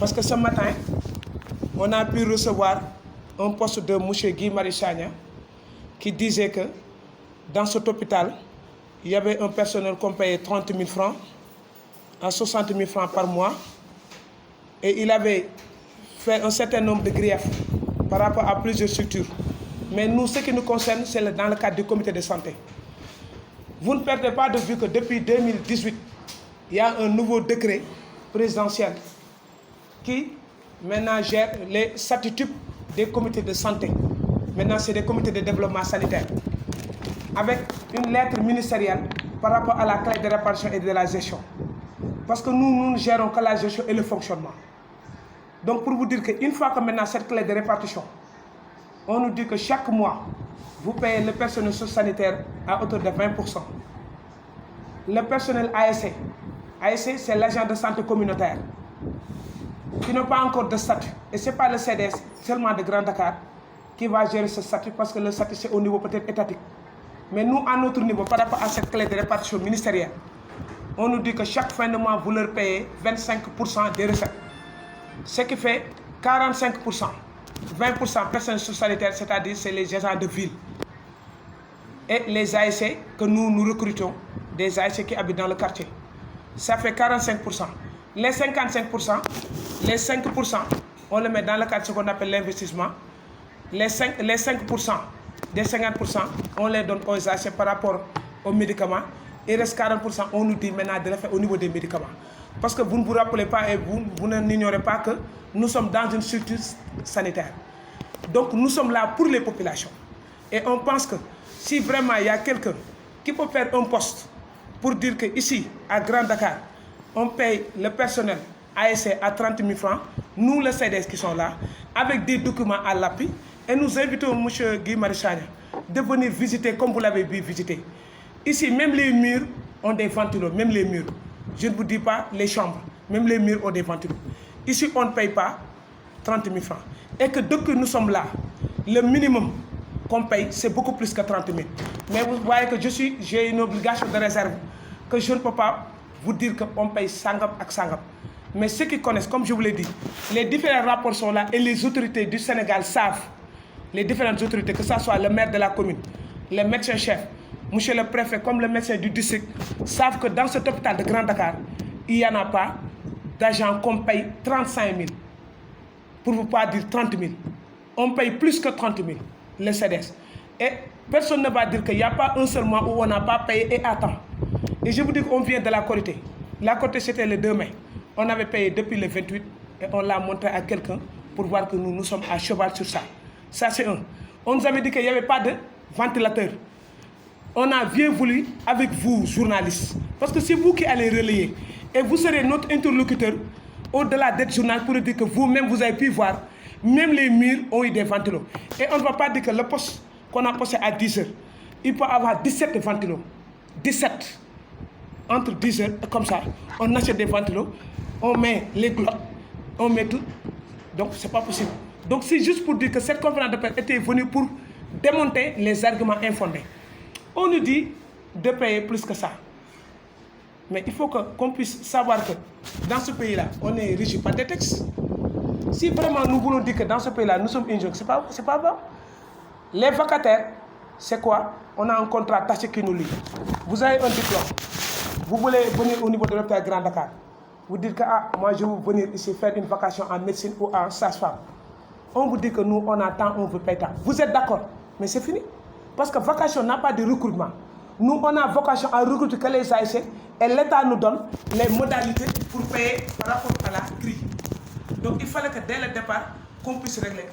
Parce que ce matin, on a pu recevoir un poste de M. Guy Marius Sagna qui disait que dans cet hôpital, il y avait un personnel qu'on payait 30 000 francs à 60 000 francs par mois. Et il avait fait un certain nombre de griefs par rapport à plusieurs structures. Mais nous, ce qui nous concerne, c'est dans le cadre du comité de santé. Vous ne perdez pas de vue que depuis 2018, il y a un nouveau décret présidentiel qui maintenant gère les statuts des comités de santé. Maintenant, c'est des comités de développement sanitaire. Avec une lettre ministérielle par rapport à la clé de répartition et de la gestion. Parce que nous ne gérons que la gestion et le fonctionnement. Donc pour vous dire qu'une fois que maintenant cette clé de répartition, on nous dit que chaque mois, vous payez le personnel sanitaire à hauteur de 20%. Le personnel ASC, ASC c'est l'agent de santé communautaire, qui n'a pas encore de statut. Et ce n'est pas le CDS seulement de Grand Dakar qui va gérer ce statut, parce que le statut c'est au niveau peut-être étatique. Mais nous, à notre niveau, par rapport à cette clé de répartition ministérielle, on nous dit que chaque fin de mois, vous leur payez 25% des recettes. Ce qui fait 45%. 20% personnel sanitaire, c'est-à-dire c'est les agents de ville. Et les ASC que nous recrutons, des ASC qui habitent dans le quartier. Ça fait 45%. Les 55%, les 5%, on les met dans le cadre de ce qu'on appelle l'investissement. Les 5% des 50%, on les donne aux ASC par rapport aux médicaments. Il reste 40%, on nous dit maintenant de le faire au niveau des médicaments. Parce que vous ne vous rappelez pas et vous n'ignorez pas que nous sommes dans une structure sanitaire. Donc nous sommes là pour les populations. Et on pense que si vraiment il y a quelqu'un qui peut faire un poste pour dire qu'ici, à Grand Dakar, on paye le personnel ASC à 30 000 francs, nous les CDS qui sont là, avec des documents à l'appui, et nous invitons M. Guy Marius Sagna de venir visiter comme vous l'avez vu visiter. Ici, même les murs ont des ventilos, même les murs. Je ne vous dis pas les chambres, même les murs ont des ventilos. Ici, on ne paye pas 30 000 francs. Et que depuis que nous sommes là, le minimum qu'on paye, c'est beaucoup plus que 30 000. Mais vous voyez que j'ai une obligation de réserve, que je ne peux pas vous dire qu'on paye sangam ak sangam. Mais ceux qui connaissent, comme je vous l'ai dit, les différents rapports sont là et les autorités du Sénégal savent, les différentes autorités, que ce soit le maire de la commune, les médecins-chefs, monsieur le préfet comme le médecin du district, savent que dans cet hôpital de Grand Dakar, il n'y en a pas d'agents qu'on paye 35 000. Pour ne pas dire 30 000. On paye plus que 30 000, le CDS. Et personne ne va dire qu'il n'y a pas un seul mois où on n'a pas payé et à temps. Et je vous dis qu'on vient de la Korité. La Korité, c'était le 2 mai. On avait payé depuis le 28 et on l'a montré à quelqu'un pour voir que nous sommes à cheval sur ça. Ça, c'est un. On nous avait dit qu'il n'y avait pas de ventilateur. On a bien voulu avec vous, journalistes. Parce que c'est vous qui allez relayer. Et vous serez notre interlocuteur au-delà d'être journaliste pour dire que vous-même, vous avez pu voir, même les murs ont eu des ventilos. Et on ne va pas dire que le poste qu'on a posté à 10 heures, il peut avoir 17 ventilos. 17. Entre 10 heures, comme ça, on achète des ventilos, on met les glottes, on met tout. Donc, ce n'est pas possible. Donc, c'est juste pour dire que cette conférence de presse était venue pour démonter les arguments infondés. On nous dit de payer plus que ça. Mais il faut qu'on puisse savoir que dans ce pays-là, on est régi par des textes. Si vraiment nous voulons dire que dans ce pays-là, nous sommes injustes, ce n'est pas bon. Les vacataires, c'est quoi? On a un contrat taché qui nous lie. Vous avez un diplôme. Vous voulez venir au niveau de l'hôpital Grand Dakar. Vous dites que moi je veux venir ici faire une vacation en médecine ou en sage-femme. On vous dit que nous, on attend, on veut payer tant. Vous êtes d'accord, mais c'est fini. Parce que vacation n'a pas de recrutement. Nous, on a vocation à recruter que les ASC et l'État nous donne les modalités pour payer par rapport à la grille. Donc il fallait que dès le départ, qu'on puisse régler.